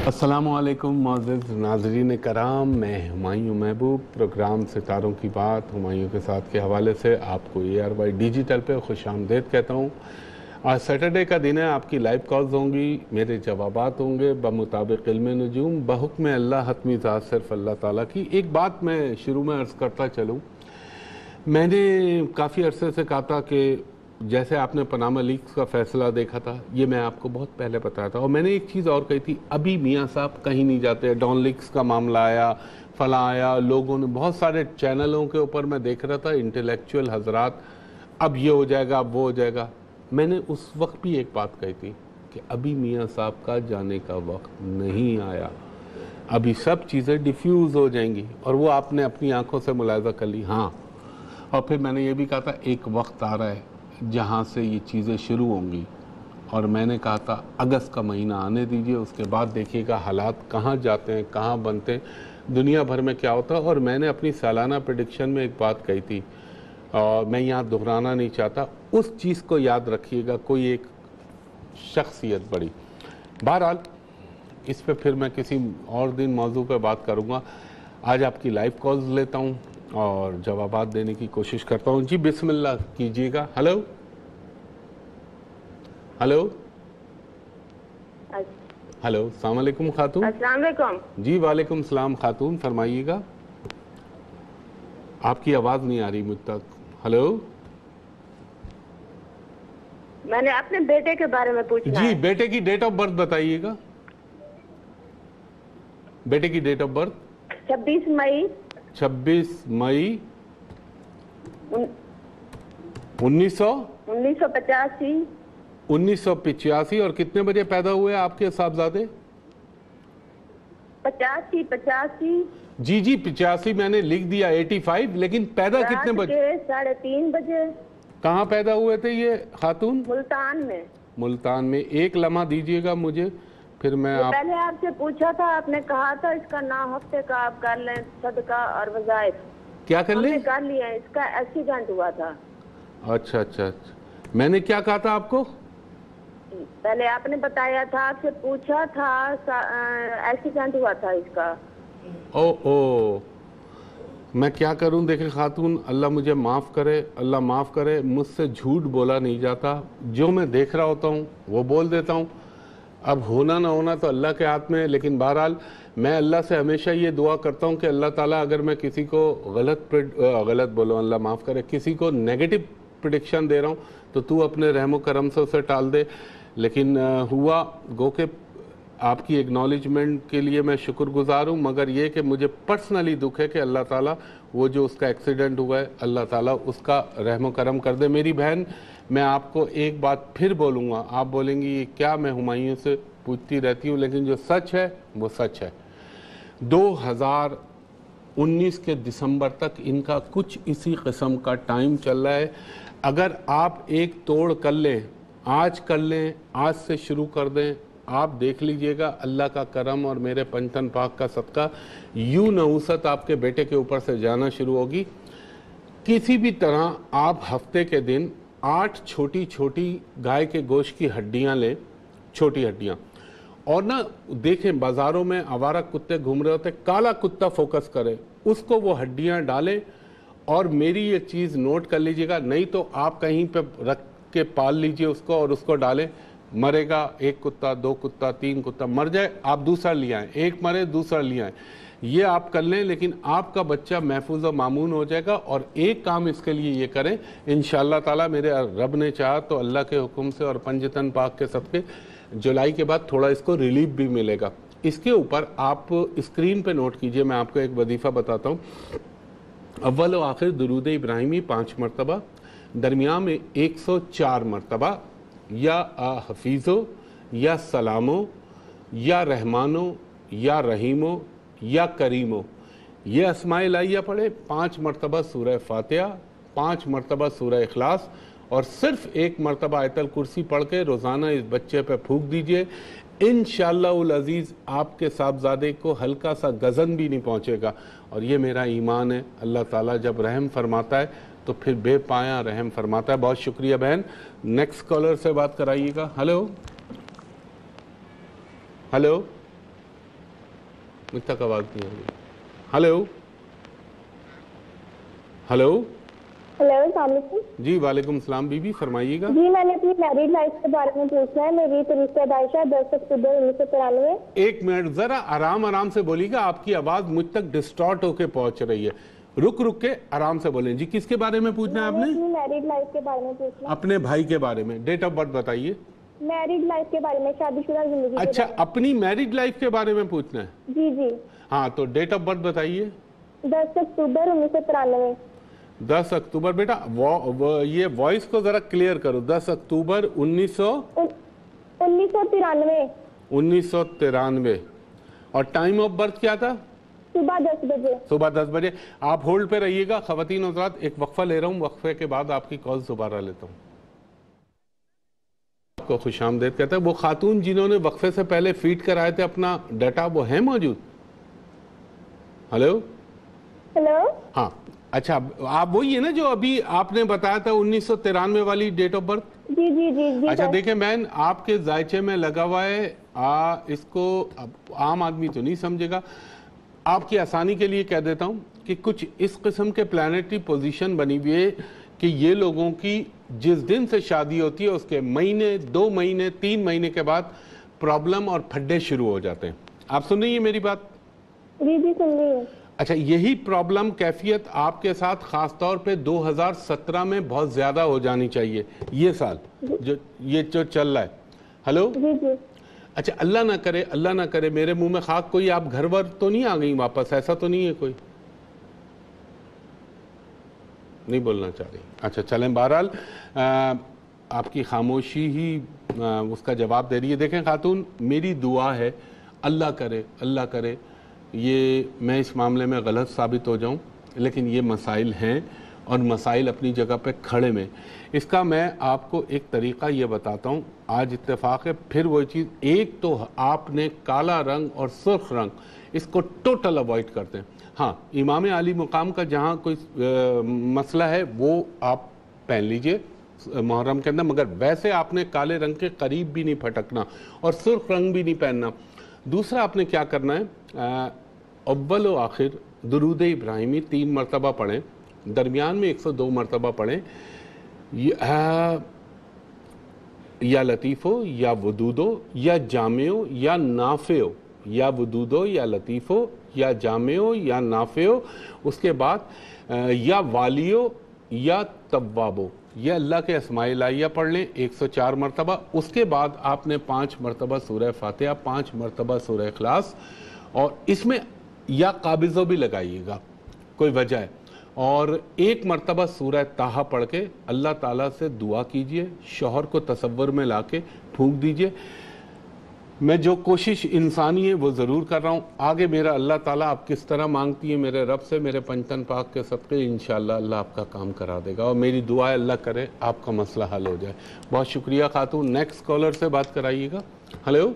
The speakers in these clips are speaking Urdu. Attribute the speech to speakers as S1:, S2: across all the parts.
S1: السلام علیکم معزز ناظرین کرام، میں ہمایوں محبوب پروگرام ستاروں کی بات ہمایوں کے ساتھ کے حوالے سے آپ کو ARY ڈیجیٹل پہ خوش آمدید کہتا ہوں۔ آج سیٹرڈے کا دن ہے، آپ کی لائیو کالز ہوں گی، میرے جوابات ہوں گے بمطابق علم نجوم، بحکم اللہ، حتمی ذات صرف اللہ تعالیٰ کی۔ ایک بات میں شروع میں عرض کرتا چلوں، میں نے کافی عرصے سے کہا تھا کہ جیسے آپ نے پاناما لیکس کا فیصلہ دیکھا تھا، یہ میں آپ کو بہت پہلے بتایا تھا، اور میں نے ایک چیز اور کہی تھی، ابھی میاں صاحب کہیں نہیں جاتے۔ ڈان لیکس کا معاملہ آیا، فلاں آیا، لوگوں نے بہت سارے چینلوں کے اوپر میں دیکھ رہا تھا انٹلیکچوئل حضرات، اب یہ ہو جائے گا، اب وہ ہو جائے گا۔ میں نے اس وقت بھی ایک بات کہی تھی کہ ابھی میاں صاحب کا جانے کا وقت نہیں آیا، ابھی سب چیزیں ڈیفیوز ہو جائیں گی، اور وہ آپ نے اپنی آنکھوں سے ملاحظہ کر لی۔ ہاں، اور پھر میں نے یہ بھی کہا تھا ایک وقت آ رہا ہے جہاں سے یہ چیزیں شروع ہوں گی، اور میں نے کہا تھا اگست کا مہینہ آنے دیجئے، اس کے بعد دیکھیے گا حالات کہاں جاتے ہیں، کہاں بنتے ہیں، دنیا بھر میں کیا ہوتا ہے۔ اور میں نے اپنی سالانہ پریڈکشن میں ایک بات کہی تھی، اور میں یہاں دہرانا نہیں چاہتا، اس چیز کو یاد رکھیے گا، کوئی ایک شخصیت بڑی۔ بہرحال اس پہ پھر میں کسی اور دن موضوع پہ بات کروں گا۔ آج آپ کی لائیو کالز لیتا ہوں اور جوابات دینے کی کوشش کرتا ہوں۔ جی بسم اللہ کیجئے گا۔ ہلو ہلو ہلو، السلام علیکم خاتون۔
S2: السلام علیکم۔
S1: جی وعلیکم السلام خاتون، فرمائیے گا۔ آپ کی آواز نہیں آ رہی مجھ تک۔ ہلو،
S2: میں نے اپنے بیٹے کے بارے میں پوچھنا ہے۔
S1: جی بیٹے کی ڈیٹ آف برتھ بتائیے گا، بیٹے کی ڈیٹ آف برتھ۔
S2: 26 مئی
S1: 26 مئی
S2: 1985۔
S1: 1985، اور کتنے بجے پیدا ہوئے آپ کے صاحبزادے؟
S2: 85۔
S1: جی 85 میں نے لکھ دیا، 85، لیکن پیدا کتنے بجے؟
S2: رات کے 3:30 بجے۔
S1: کہاں پیدا ہوئے تھے یہ خاتون؟
S2: ملتان میں۔
S1: ملتان میں۔ ایک لمحہ دیجئے گا مجھے، پھر میں
S2: پہلے آپ سے پوچھا تھا، آپ نے کہا تھا اس کا نام ہفتے کا آپ کر لیں، صدقہ اور وظائف۔
S1: کیا کر لیں؟
S2: ہم نے کر لیا، اس کا ایکسیڈنٹ ہوا تھا۔
S1: اچھا، میں نے کیا کہا تھا آپ کو؟
S2: پہلے آپ نے بتایا تھا، آپ سے پوچھا تھا ایکسیڈنٹ ہوا تھا اس کا۔
S1: میں کیا کروں؟ دیکھیں خاتون، اللہ مجھے معاف کرے، اللہ معاف کرے، مجھ سے جھوٹ بولا نہیں جاتا، جو میں دیکھ رہا ہوتا ہوں وہ بول دیتا ہوں، اب ہونا نہ ہونا تو اللہ کے ہاتھ میں ہے۔ لیکن بہرحال میں اللہ سے ہمیشہ یہ دعا کرتا ہوں کہ اللہ تعالیٰ اگر میں کسی کو غلط بولوں، اللہ معاف کرے، کسی کو نیگیٹو پریڈکشن دے رہا ہوں تو اپنے رحم و کرم سے اسے ٹال دے۔ لیکن ہوا گو کہ آپ کی ایکنالجمنٹ کے لیے میں شکر گزار ہوں، مگر یہ کہ مجھے پرسنلی دکھ ہے کہ اللہ تعالیٰ وہ جو اس کا ایکسیڈنٹ ہوا ہے، اللہ تعالیٰ اس کا رحم و کرم کر دے۔ میری بہن، میں آپ کو ایک بات پھر بولوں گا، آپ بولیں گی یہ کیا میں ہمایوں سے پوچھتی رہتی ہوں، لیکن جو سچ ہے وہ سچ ہے۔ 2019 کے دسمبر تک ان کا کچھ اسی قسم کا ٹائم چل رہا ہے۔ اگر آپ ایک توڑ کر لیں، آج کر لیں، آج سے شروع کر دیں، آپ دیکھ لیجئے گا اللہ کا کرم اور میرے پنجتن پاک کا صدقہ، یوں نحوست آپ کے بیٹے کے اوپر سے جانا شروع ہوگی۔ کسی بھی طرح آپ ہفتے کے دن 8 چھوٹی گائے کے گوشت کی ہڈیاں لیں، چھوٹی ہڈیاں، اور نہ دیکھیں بازاروں میں آوارہ کتے گھوم رہے ہوتے، کالا کتا فوکس کرے، اس کو وہ ہڈیاں ڈالیں، اور میری یہ چیز نوٹ کر لیجئے گا، نہیں تو آپ کہیں پہ رکھ کے پال لیجئے اس کو اور اس کو ڈالیں، مرے گا 1 کتا، 2 کتا، 3 کتا، مر جائے آپ دوسرا لے آئیں، ایک مرے دوسرا لے آئیں، یہ آپ کر لیں، لیکن آپ کا بچہ محفوظ و مامون ہو جائے گا۔ اور ایک کام اس کے لیے یہ کریں، انشاءاللہ تعالیٰ میرے رب نے چاہا تو اللہ کے حکم سے اور پنجتن پاک کے صدقے جولائی کے بعد تھوڑا اس کو ریلیف بھی ملے گا۔ اس کے اوپر آپ اسکرین پہ نوٹ کیجئے، میں آپ کو ایک وظیفہ بتاتا ہوں۔ اول و آخر درود ابراہیمی 5 مرتبہ، درمیان میں 104 مرتبہ، یا حفیظو، یا سلامو، یا رحمانو، یا رحیمو، یا کریمو، یہ اسماء الہیہ پڑھے، 5 مرتبہ سورہ فاتحہ، 5 مرتبہ سورہ اخلاص، اور صرف 1 مرتبہ آیت الکرسی پڑھ کے روزانہ اس بچے پہ پھونک دیجئے۔ انشاءاللہ العزیز آپ کے صاحبزادے کو ہلکا سا گزن بھی نہیں پہنچے گا، اور یہ میرا ایمان ہے، اللہ تعالیٰ جب رحم فرماتا ہے تو پھر بے پایاں رحم فرماتا ہے۔ بہت شکریہ بہن۔ نیکسٹ کالر سے بات کرائیے گا۔ ہلو ہلو مجھ تک آواز نہیں آ رہی. Hello hello.
S2: ہیلو السلام علیکم.
S1: جی وعلیکم السلام بی بی فرمائیے گا.
S2: جی میں نے اپنی میرڈ لائف کے بارے میں پوچھنا ہے. میری طریقہ دائشہ 10 اکتوبر 1993.
S1: ایک منٹ ذرا آرام سے بولیے گا, آپ کی آواز مجھ تک ڈسٹارٹ ہو کے پہنچ رہی ہے. رک کے آرام سے بولیں. جی کس کے بارے میں پوچھنا ہے آپ نے؟
S2: اپنی میرڈ لائف کے بارے میں پوچھنا.
S1: اپنے بھائی کے بارے میں. ڈیٹ آف برتھ بتائیے.
S2: میرڈ لائف کے بارے میں, شادی شدہ زندگی.
S1: اچھا اپنی میرڈ لائف کے بارے میں پوچھنا ہے.
S2: جی جی.
S1: ہاں تو ڈیٹ آف برتھ بتائیے.
S2: 10 اکتوبر 1993.
S1: 10 اکتوبر. بیٹا یہ وائس کو ذرا کلیئر کرو. 10 اکتوبر 1993. اور ٹائم آف برتھ کیا تھا؟
S2: صبح 10 بجے.
S1: صبح 10 بجے. آپ ہولڈ پہ رہیے گا. خواتین حضرات ایک وقفہ لے رہا ہوں, وقفے کے بعد آپ کی کال دوبارہ لیتا ہوں. آپ کو خوش آمدید کہتا ہے. وہ خاتون جنہوں نے وقفے سے پہلے فیڈ کرائے تھے اپنا ڈیٹا, وہ ہیں موجود؟ Hello
S2: hello.
S1: ہاں اچھا, آپ وہی ہے نا جو ابھی آپ نے بتایا تھا 1993 والی ڈیٹ آف برتھ؟
S2: جی جی جی جی.
S1: اچھا دیکھیں بہن, آپ کے ذائچے میں لگا ہوا ہے, اس کو عام آدمی تو نہیں سمجھے گا, آپ کی آسانی کے لیے کہہ دیتا ہوں کہ کچھ اس قسم کے پلانیٹری پوزیشن بنی ہوئی ہے کہ یہ لوگوں کی جس دن سے شادی ہوتی ہے اس کے مہینے, 2 مہینے, 3 مہینے کے بعد پرابلم اور پھڈے شروع ہو جاتے ہیں. آپ سن رہی ہیں میری بات؟
S2: جی جی سن رہی ہوں.
S1: اچھا یہی پرابلم کیفیت آپ کے ساتھ خاص طور پہ 2017 میں بہت زیادہ ہو جانی چاہیے, یہ سال یہ جو چل رہا ہے. ہلو.
S2: جی جی.
S1: اچھا اللہ نہ کرے میرے منہ میں خاک, کوئی آپ گھر ور تو نہیں آ گئی واپس, ایسا تو نہیں ہے کوئی؟ نہیں بولنا چاہ رہی. اچھا چلیں, بہرحال آپ کی خاموشی ہی اس کا جواب دے رہی ہے. دیکھیں خاتون, میری دعا ہے اللہ کرے یہ میں اس معاملے میں غلط ثابت ہو جاؤں, لیکن یہ مسائل ہیں اور مسائل اپنی جگہ پہ کھڑے میں. اس کا میں آپ کو ایک طریقہ یہ بتاتا ہوں. آج اتفاق ہے پھر وہ چیز, ایک تو آپ نے کالا رنگ اور سرخ رنگ اس کو ٹوٹل اوائڈ کرتے ہیں. ہاں امام عالی مقام کا جہاں کوئی مسئلہ ہے وہ آپ پہن لیجئے محرم کے اندر, مگر ویسے آپ نے کالے رنگ کے قریب بھی نہیں پھٹکنا اور سرخ رنگ بھی نہیں پہننا. دوسرا آپ نے کیا کرنا ہے, اول و آخر درود ابراہیمی 3 مرتبہ پڑھیں, درمیان میں 102 مرتبہ پڑھیں. یا لطیفو یا ودودو یا جامعو یا نافعو, یا ودودو یا لطیفو یا جامعو یا نافعو. اس کے بعد یا والیو یا توابو, یہ اللہ کے اسماء الہیہ پڑھ لیں 104 مرتبہ. اس کے بعد آپ نے 5 مرتبہ سورہ فاتحہ, 5 مرتبہ سورہ اخلاص, اور اس میں یا قابضوں بھی لگائیے گا, کوئی وجہ ہے, اور 1 مرتبہ سورہ طٰہٰ پڑھ کے اللہ تعالیٰ سے دعا کیجئے, شوہر کو تصور میں لا کے پھونک دیجئے. میں جو کوشش انسانی ہے وہ ضرور کر رہا ہوں, آگے میرا اللہ تعالیٰ آپ کس طرح مانگتی ہیں میرے رب سے, میرے پنجتن پاک کے صدقے انشاءاللہ اللہ آپ کا کام کرا دے گا, اور میری دعا ہے اللہ کرے آپ کا مسئلہ حل ہو جائے. بہت شکریہ خاتون. نیکسٹ کالر سے بات کرائیے گا. Hello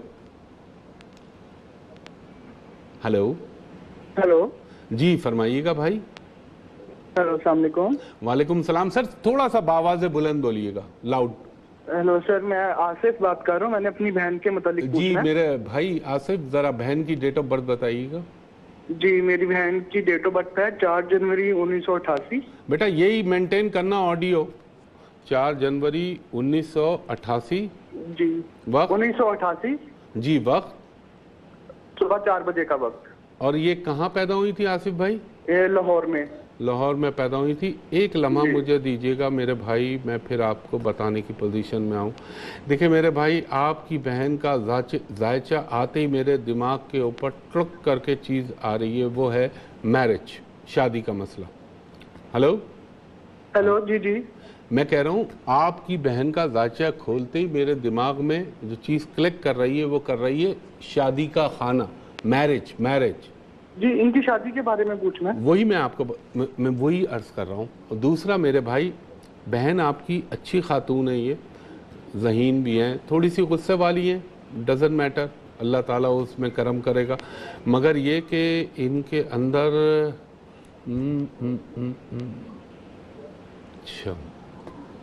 S1: hello.
S3: ہلو
S1: جی فرمائیے گا بھائی.
S3: ہلو السلام علیکم.
S1: وعلیکم السلام. سر تھوڑا سا باواز بلند بولیے گا, لاؤڈ.
S3: ہیلو سر, میں آصف بات کر رہا ہوں, میں نے اپنی بہن کے متعلق
S1: جی
S3: پوچھنا ہے.
S1: میرے بھائی آصف, ذرا بہن کی ڈیٹ آف برتھ بتائیے گا.
S3: جی میری بہن کی ڈیٹ آف برتھ ہے 4 جنوری 1988.
S1: بیٹا یہی مینٹین کرنا آڈیو, 4 جنوری 1988.
S3: جی
S1: وقت
S3: 1988.
S1: جی وقت
S3: صبح 4 بجے کا وقت.
S1: اور یہ کہاں پیدا ہوئی تھی آصف بھائی؟
S3: یہ لاہور میں.
S1: لاہور میں پیدا ہوئی تھی. ایک لمحہ مجھے دیجیے گا میرے بھائی, میں پھر آپ کو بتانے کی پوزیشن میں آؤں. دیکھیں میرے بھائی, آپ کی بہن کا ذائچہ آتے ہی میرے دماغ کے اوپر ٹرک کر کے چیز آ رہی ہے, وہ ہے میرج, شادی کا مسئلہ. Hello
S3: hello. جی جی
S1: میں کہہ رہا ہوں آپ کی بہن کا ذائچہ کھولتے ہی میرے دماغ میں جو چیز کلک کر رہی ہے وہ کر رہی ہے شادی کا خانہ, میرج.
S3: جی ان کی شادی کے بارے میں پوچھنا ہے.
S1: وہی میں آپ کو میں وہی عرض کر رہا ہوں. اور دوسرا میرے بھائی, بہن آپ کی اچھی خاتون ہے, یہ ذہین بھی ہیں, تھوڑی سی غصے والی ہیں, ڈزنٹ میٹر, اللہ تعالیٰ اس میں کرم کرے گا, مگر یہ کہ ان کے اندر اچھا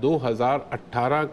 S1: 2018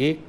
S1: 1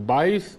S1: 22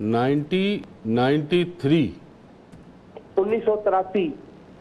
S1: 1993।
S4: 1983।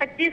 S2: 25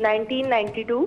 S2: 1992।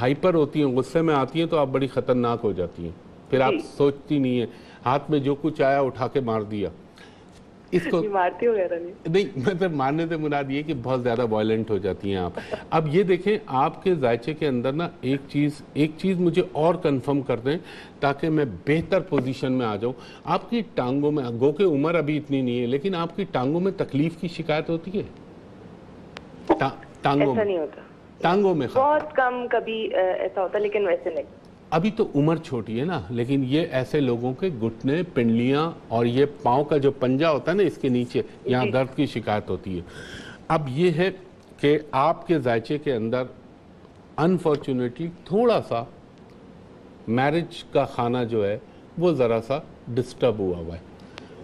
S1: ہائپر ہوتی ہیں, غصے میں آتی ہیں تو آپ بڑی خطرناک ہو جاتی ہیں, پھر آپ سوچتی نہیں ہیں, ہاتھ میں جو کچھ آیا اٹھا کے مار دیا. اس کو
S5: مارتی وغیرہ
S1: نہیں, مطلب مارنے سے مراد یہ کہ بہت زیادہ وائلنٹ ہو جاتی ہیں آپ. اب یہ دیکھیں آپ کے ذائچے کے اندر نا ایک چیز مجھے اور کنفرم کر دیں تاکہ میں بہتر پوزیشن میں آ جاؤں. آپ کی ٹانگوں میں, گو کہ عمر ابھی اتنی نہیں ہے, لیکن آپ کی ٹانگوں میں تکلیف کی شکایت ہوتی ہے؟ ٹانگوں
S5: ایسا
S1: میں,
S5: نہیں ہوتا,
S1: ٹانگوں میں
S5: بہت کم کبھی ایسا ہوتا, لیکن ویسے نہیں.
S1: ابھی تو عمر چھوٹی ہے نا, لیکن یہ ایسے لوگوں کے گھٹنے, پنڈلیاں اور یہ پاؤں کا جو پنجہ ہوتا ہے نا اس کے نیچے, یہاں درد کی شکایت ہوتی ہے. اب یہ ہے کہ آپ کے ذائچے کے اندر انفارچونیٹلی تھوڑا سا میرج کا خانہ جو ہے وہ ذرا سا ڈسٹرب ہوا ہے.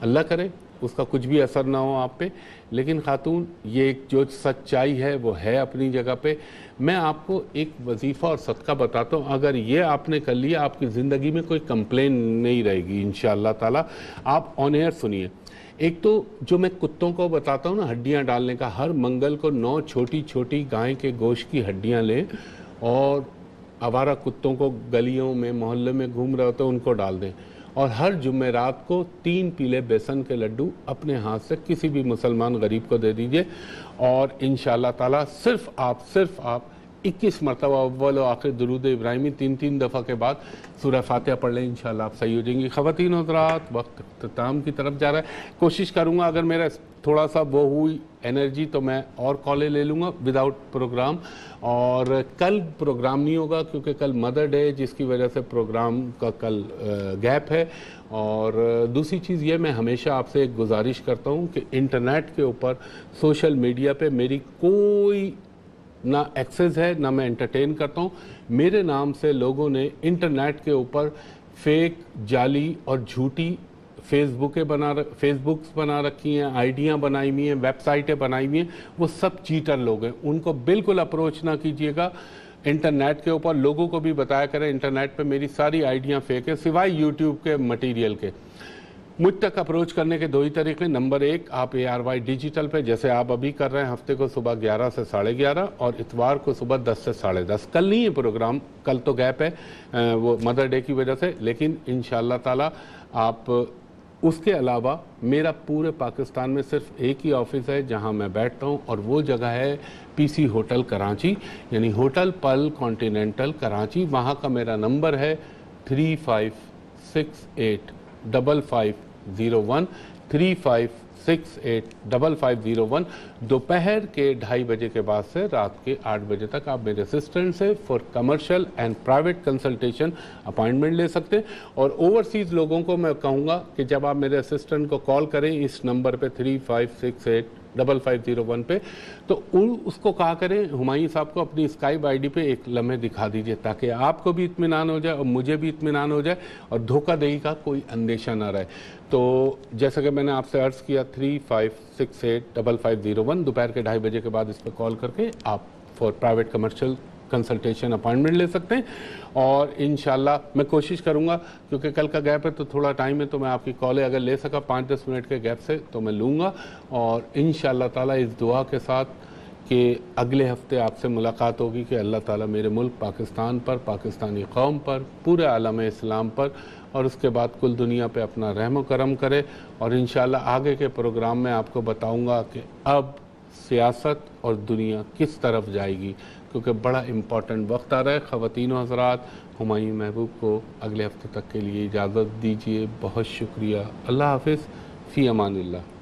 S1: اللہ کرے اس کا کچھ بھی اثر نہ ہو آپ پہ, لیکن خاتون یہ ایک جو سچائی ہے وہ ہے اپنی جگہ پہ. میں آپ کو ایک وظیفہ اور صدقہ بتاتا ہوں, اگر یہ آپ نے کر لیا آپ کی زندگی میں کوئی کمپلین نہیں رہے گی انشاءاللہ تعالی. آپ آن ایئر سنیے. ایک تو جو میں کتوں کو بتاتا ہوں نا ہڈیاں ڈالنے کا, ہر منگل کو 9 چھوٹی چھوٹی گائے کے گوشت کی ہڈیاں لیں اور آوارہ کتوں کو گلیوں میں محلے میں گھوم رہے ہوتے ہیں ان کو ڈال دیں, اور ہر جمعرات کو 3 پیلے بیسن کے لڈو اپنے ہاتھ سے کسی بھی مسلمان غریب کو دے دیجئے, اور انشاءاللہ تعالی صرف آپ 21 مرتبہ اول و آخر درود ابراہیمی 3 دفعہ کے بعد سورہ فاتحہ پڑھ لیں, انشاءاللہ آپ صحیح ہو جائیں گی. خواتین و حضرات, وقت اختتام کی طرف جا رہا ہے. کوشش کروں گا اگر میرا تھوڑا سا وہ ہوئی انرجی تو میں اور کالیں لے لوں گا وداؤٹ پروگرام, اور کل پروگرام نہیں ہوگا کیونکہ کل مدر ڈے جس کی وجہ سے پروگرام کا کل گیپ ہے. اور دوسری چیز یہ, میں ہمیشہ آپ سے ایک گزارش کرتا ہوں کہ انٹرنیٹ کے اوپر سوشل میڈیا پہ میری کوئی نہ ایکسس ہے نہ میں انٹرٹین کرتا ہوں. میرے نام سے لوگوں نے انٹرنیٹ کے اوپر فیک, جعلی اور جھوٹی فیس بکس بنا رکھی ہیں, آئیڈیاں بنائی ہوئی ہیں, ویب سائٹیں بنائی ہوئی ہیں. وہ سب چیٹر لوگ ہیں, ان کو بالکل اپروچ نہ کیجیے گا انٹرنیٹ کے اوپر. لوگوں کو بھی بتایا کریں انٹرنیٹ پہ میری ساری آئیڈیاں فیک ہیں سوائے یوٹیوب کے مٹیریل کے. مجھ تک اپروچ کرنے کے 2 ہی طریقے. نمبر 1, آپ ARY ڈیجیٹل پہ جیسے آپ ابھی کر رہے ہیں, ہفتے کو صبح 11 سے 11:30 اور اتوار کو صبح 10 سے 10:30. کل نہیں ہے پروگرام, کل تو گیپ ہے وہ مدر ڈے کی وجہ سے, لیکن انشاءاللہ تعالی آپ اس کے علاوہ میرا پورے پاکستان میں صرف ایک ہی آفس ہے جہاں میں بیٹھتا ہوں, اور وہ جگہ ہے PC ہوٹل کراچی, یعنی ہوٹل پل کانٹیننٹل کراچی. وہاں کا میرا نمبر ہے 35685501 35685501. دوپہر کے 2:30 بجے کے بعد سے رات کے 8 بجے تک آپ میرے اسسٹنٹ سے for commercial and private consultation appointment لے سکتے ہیں. اور اوورسیز لوگوں کو میں کہوں گا کہ جب آپ میرے اسسٹنٹ کو کال کریں اس نمبر پہ 35685501 پہ, تو اس کو کہا کریں ہمایوں صاحب کو اپنی اسکائپ ID پہ ایک لمحے دکھا دیجئے تاکہ آپ کو بھی اطمینان ہو جائے اور مجھے بھی اطمینان ہو جائے اور دھوکہ دہی کا کوئی اندیشہ نہ رہے. تو جیسا کہ میں نے آپ سے عرض کیا 35685501 دوپہر کے 2:30 بجے کے بعد اس پہ کال کر کے آپ for private commercial consultation appointment لے سکتے ہیں. اور انشاءاللہ میں کوشش کروں گا کیونکہ کل کا گیپ ہے تو تھوڑا ٹائم ہے, تو میں آپ کی کالیں اگر لے سکا 5-10 منٹ کے گیپ سے تو میں لوں گا. اور انشاءاللہ تعالی اس دعا کے ساتھ کہ اگلے ہفتے آپ سے ملاقات ہوگی کہ اللہ تعالیٰ میرے ملک پاکستان پر, پاکستانی قوم پر, پورے عالم اسلام پر اور اس کے بعد کل دنیا پہ اپنا رحم و کرم کرے. اور انشاءاللہ آگے کے پروگرام میں آپ کو بتاؤں گا کہ اب سیاست اور دنیا کس طرف جائے گی, کیونکہ بڑا امپورٹنٹ وقت آ رہا ہے. خواتین و حضرات, ہمایوں محبوب کو اگلے ہفتے تک کے لیے اجازت دیجیے. بہت شکریہ. اللہ حافظ. فی امان اللہ.